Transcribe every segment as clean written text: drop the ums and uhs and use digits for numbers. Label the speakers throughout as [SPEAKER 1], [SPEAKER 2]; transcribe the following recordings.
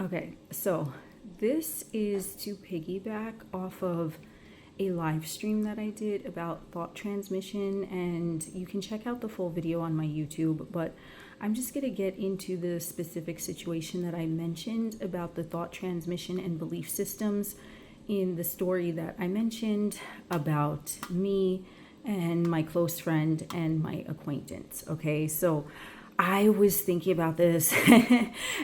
[SPEAKER 1] Okay, so this is to piggyback off of a live stream that I did about thought transmission, and you can check out the full video on my YouTube, but I'm just going to get into the specific situation that I mentioned about the thought transmission and belief systems in the story that I mentioned about me and my close friend and my acquaintance. Okay, so I was thinking about this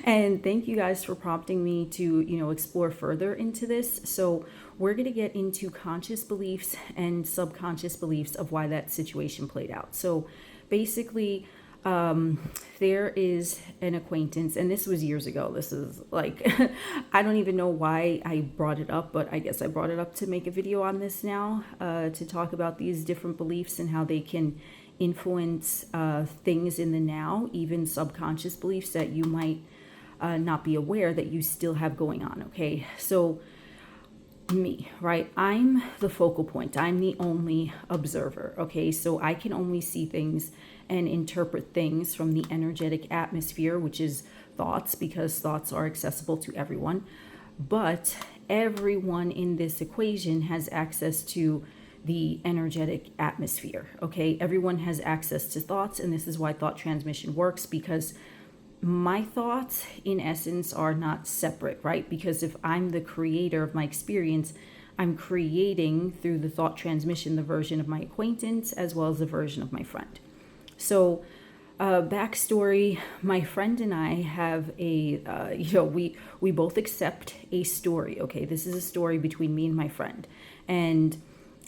[SPEAKER 1] and thank you guys for prompting me to, explore further into this. So we're going to get into conscious beliefs and subconscious beliefs of why that situation played out. So basically, there is an acquaintance, and this was years ago. This is like, I don't even know why I brought it up, but I guess I brought it up to make a video on this now, to talk about these different beliefs and how they can influence things in the now, even subconscious beliefs that you might not be aware that you still have going on. Okay, so me, right? I'm the focal point. I'm the only observer. Okay, so I can only see things and interpret things from the energetic atmosphere, which is thoughts, because thoughts are accessible to everyone. But everyone in this equation has access to the energetic atmosphere. Okay, everyone has access to thoughts, and this is why thought transmission works, because my thoughts in essence are not separate, right? Because if I'm the creator of my experience, I'm creating through the thought transmission the version of my acquaintance as well as the version of my friend. So backstory, my friend and I have we both accept a story. Okay, this is a story between me and my friend, and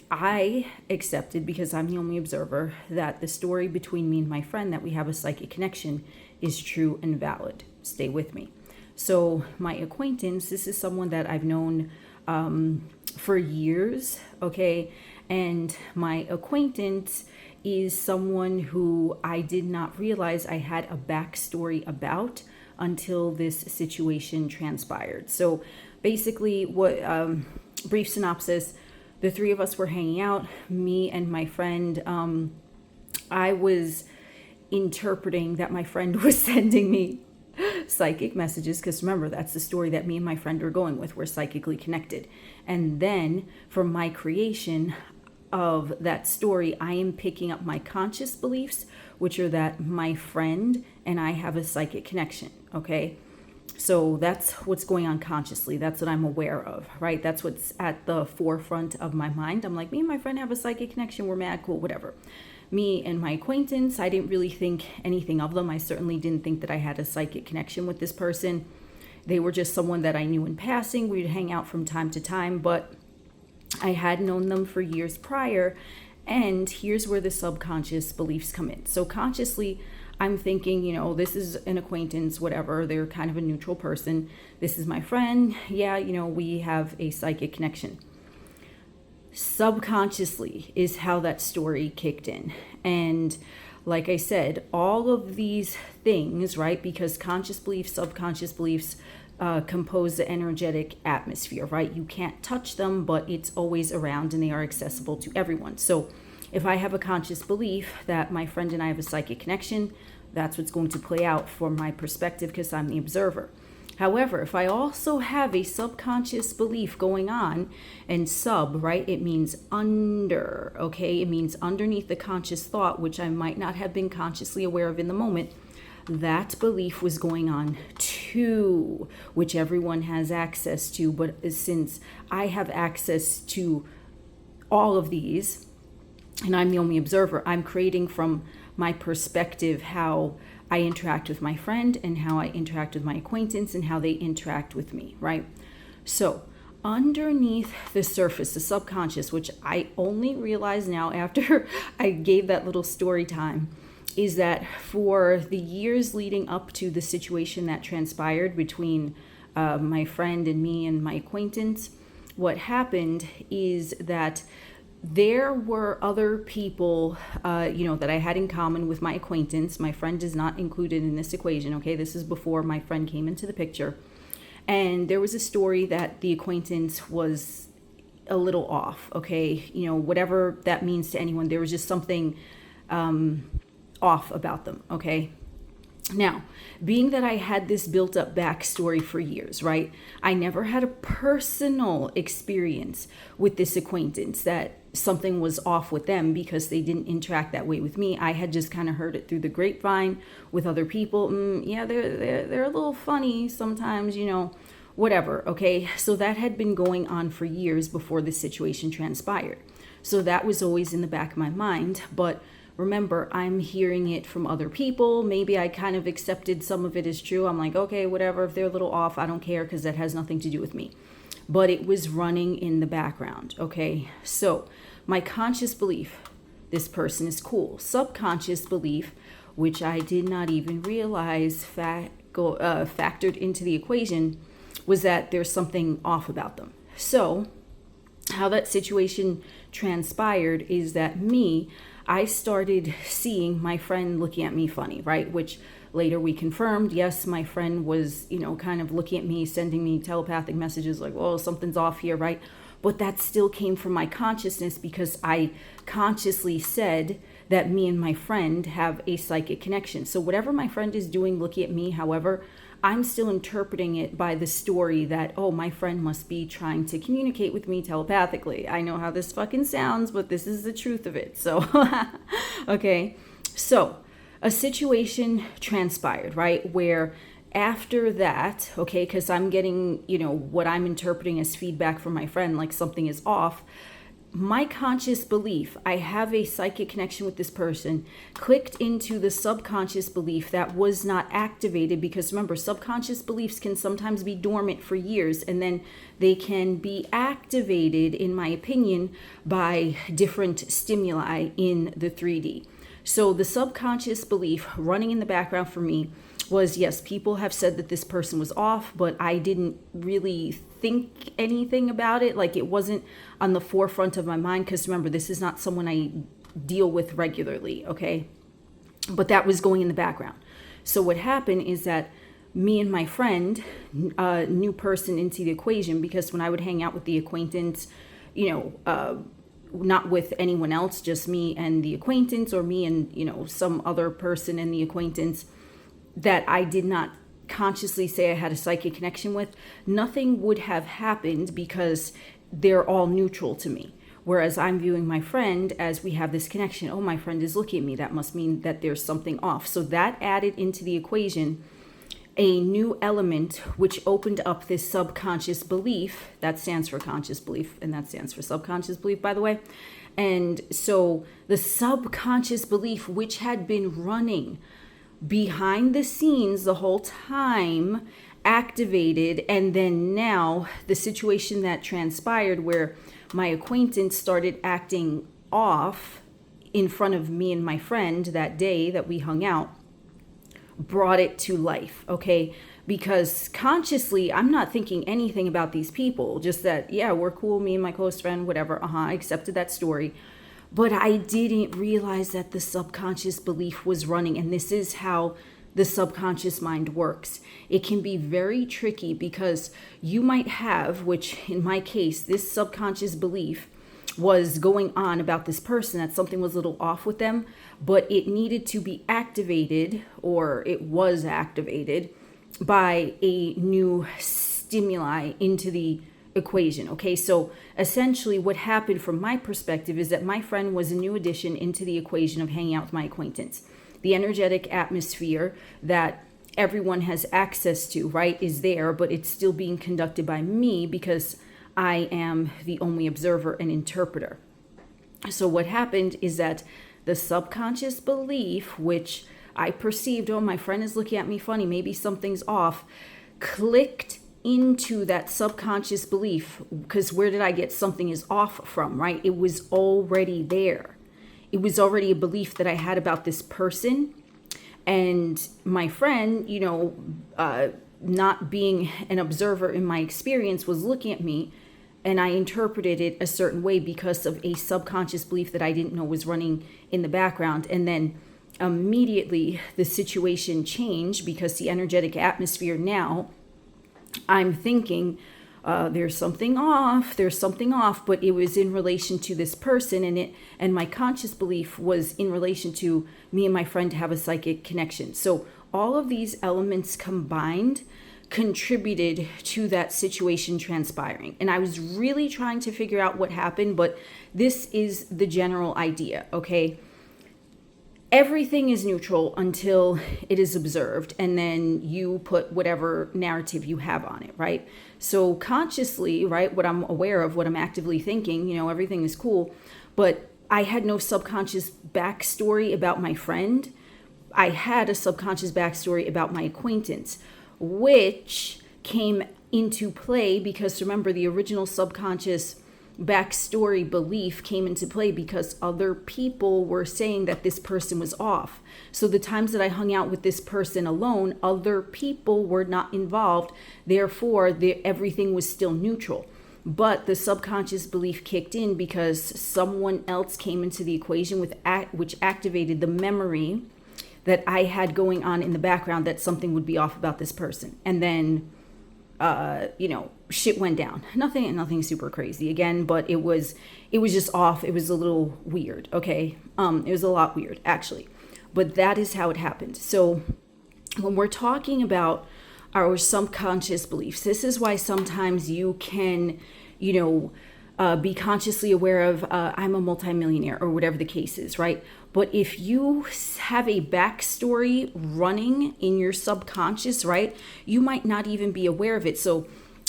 [SPEAKER 1] I accepted, because I'm the only observer, that the story between me and my friend, that we have a psychic connection, is true and valid. Stay with me. So my acquaintance, this is someone that I've known for years, okay? And my acquaintance is someone who I did not realize I had a backstory about until this situation transpired. So basically, what brief synopsis, the three of us were hanging out, me and my friend. I was interpreting that my friend was sending me psychic messages, because remember, that's the story that me and my friend are going with. We're psychically connected. And then from my creation of that story, I am picking up my conscious beliefs, which are that my friend and I have a psychic connection. Okay. So that's what's going on consciously. That's what I'm aware of, right? That's what's at the forefront of my mind. I'm like, me and my friend have a psychic connection. We're mad, cool, whatever. Me and my acquaintance, I didn't really think anything of them. I certainly didn't think that I had a psychic connection with this person. They were just someone that I knew in passing. We'd hang out from time to time, but I had known them for years prior. And here's where the subconscious beliefs come in. So consciously, I'm thinking, this is an acquaintance, whatever. They're kind of a neutral person. This is my friend. Yeah, we have a psychic connection. Subconsciously is how that story kicked in. And like I said, all of these things, right? Because conscious beliefs, subconscious beliefs compose the energetic atmosphere, right? You can't touch them, but it's always around and they are accessible to everyone. So if I have a conscious belief that my friend and I have a psychic connection, that's what's going to play out from my perspective, because I'm the observer. However, if I also have a subconscious belief going on, and sub, right, it means under, okay? It means underneath the conscious thought, which I might not have been consciously aware of in the moment. That belief was going on too, which everyone has access to. But since I have access to all of these, and I'm the only observer, I'm creating from my perspective how I interact with my friend and how I interact with my acquaintance and how they interact with me, right? So underneath the surface, the subconscious, which I only realize now after I gave that little story time, is that for the years leading up to the situation that transpired between my friend and me and my acquaintance, what happened is that there were other people, that I had in common with my acquaintance. My friend is not included in this equation, okay? This is before my friend came into the picture. And there was a story that the acquaintance was a little off, okay? Whatever that means to anyone, there was just something off about them, okay? Now, being that I had this built up backstory for years, right? I never had a personal experience with this acquaintance that something was off with them because they didn't interact that way with me. I had just kind of heard it through the grapevine with other people. Yeah, they're a little funny sometimes, whatever. Okay, so that had been going on for years before this situation transpired. So that was always in the back of my mind, but remember, I'm hearing it from other people. Maybe I kind of accepted some of it as true. I'm like, okay, whatever. If they're a little off, I don't care because that has nothing to do with me. But it was running in the background, okay? So my conscious belief, this person is cool. Subconscious belief, which I did not even realize factored into the equation, was that there's something off about them. So how that situation transpired is that I started seeing my friend looking at me funny, right? Which later we confirmed, yes, my friend was, kind of looking at me, sending me telepathic messages like, oh, something's off here, right? But that still came from my consciousness because I consciously said that me and my friend have a psychic connection. So whatever my friend is doing, looking at me, however, I'm still interpreting it by the story that, oh, my friend must be trying to communicate with me telepathically. I know how this fucking sounds, but this is the truth of it. So, okay. So, a situation transpired, right? Where after that, okay, because I'm getting, what I'm interpreting as feedback from my friend, like something is off. My conscious belief, I have a psychic connection with this person, clicked into the subconscious belief that was not activated because remember, subconscious beliefs can sometimes be dormant for years and then they can be activated, in my opinion, by different stimuli in the 3D. So the subconscious belief running in the background for me was, yes, people have said that this person was off, but I didn't really think anything about it. Like it wasn't on the forefront of my mind because remember, this is not someone I deal with regularly, okay? But that was going in the background. So what happened is that me and my friend, new person into the equation, because when I would hang out with the acquaintance, not with anyone else, just me and the acquaintance or me and, some other person and the acquaintance that I did not consciously say I had a psychic connection with, nothing would have happened because they're all neutral to me. Whereas I'm viewing my friend as we have this connection. Oh, my friend is looking at me. That must mean that there's something off. So that added into the equation a new element which opened up this subconscious belief. That stands for conscious belief, and that stands for subconscious belief, by the way. And so the subconscious belief, which had been running behind the scenes the whole time, activated, and then now the situation that transpired where my acquaintance started acting off in front of me and my friend that day that we hung out brought it to life, okay? Because consciously, I'm not thinking anything about these people, just that, yeah, we're cool, me and my close friend, whatever, I accepted that story. But I didn't realize that the subconscious belief was running. And this is how the subconscious mind works. It can be very tricky because you might have, which in my case, this subconscious belief was going on about this person, that something was a little off with them, but it needed to be activated, or it was activated by a new stimuli into the equation. Okay, so essentially what happened from my perspective is that my friend was a new addition into the equation of hanging out with my acquaintance. The energetic atmosphere that everyone has access to, right, is there, but it's still being conducted by me because I am the only observer and interpreter. So what happened is that the subconscious belief, which I perceived, oh, my friend is looking at me funny, maybe something's off, clicked into that subconscious belief, because where did I get something is off from, right? It was already there. It was already a belief that I had about this person. And my friend, not being an observer in my experience, was looking at me, and I interpreted it a certain way because of a subconscious belief that I didn't know was running in the background. And then immediately the situation changed because the energetic atmosphere now, I'm thinking there's something off, but it was in relation to this person, and my conscious belief was in relation to me and my friend to have a psychic connection. So all of these elements combined contributed to that situation transpiring. And I was really trying to figure out what happened, but this is the general idea, okay? Everything is neutral until it is observed, and then you put whatever narrative you have on it, right? So consciously, right, what I'm aware of, what I'm actively thinking, everything is cool, but I had no subconscious backstory about my friend. I had a subconscious backstory about my acquaintance, which came into play because, remember, the original subconscious backstory belief came into play because other people were saying that this person was off. So the times that I hung out with this person alone, other people were not involved. Therefore, everything was still neutral. But the subconscious belief kicked in because someone else came into the equation which activated the memory that I had going on in the background that something would be off about this person. And then shit went down. Nothing super crazy again, but it was just off. It was a little weird. Okay. It was a lot weird actually, but that is how it happened. So when we're talking about our subconscious beliefs, this is why sometimes you can, be consciously aware of, I'm a multimillionaire or whatever the case is, right? But if you have a backstory running in your subconscious, right, you might not even be aware of it. So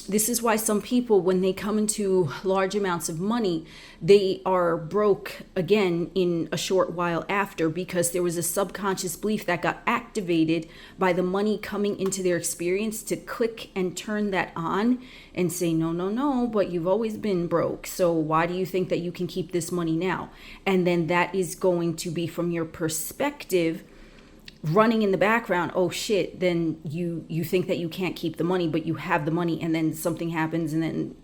[SPEAKER 1] this is why some people, when they come into large amounts of money, they are broke again in a short while after, because there was a subconscious belief that got activated by the money coming into their experience to click and turn that on and say, no, but you've always been broke. So why do you think that you can keep this money now? And then that is going to be, from your perspective, running in the background. Oh shit, then you think that you can't keep the money, but you have the money, and then something happens, and then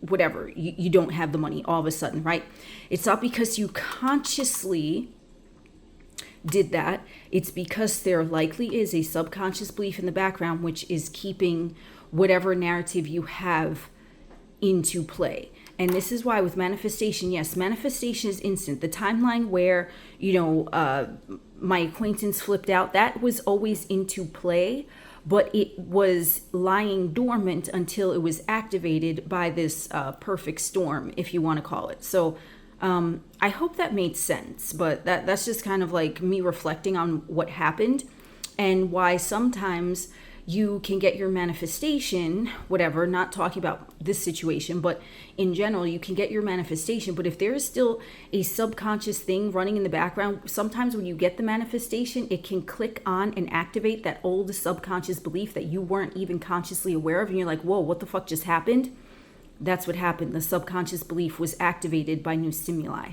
[SPEAKER 1] whatever, you don't have the money all of a sudden, right? It's not because you consciously did that. It's because there likely is a subconscious belief in the background which is keeping whatever narrative you have into play. And this is why with manifestation, yes, manifestation is instant. The timeline where, my acquaintance flipped out, that was always into play, but it was lying dormant until it was activated by this perfect storm, if you want to call it. So I hope that made sense, but that's just kind of like me reflecting on what happened and why sometimes you can get your manifestation, whatever, not talking about this situation, but in general, you can get your manifestation. But if there is still a subconscious thing running in the background, sometimes when you get the manifestation, it can click on and activate that old subconscious belief that you weren't even consciously aware of. And you're like, whoa, what the fuck just happened? That's what happened. The subconscious belief was activated by new stimuli.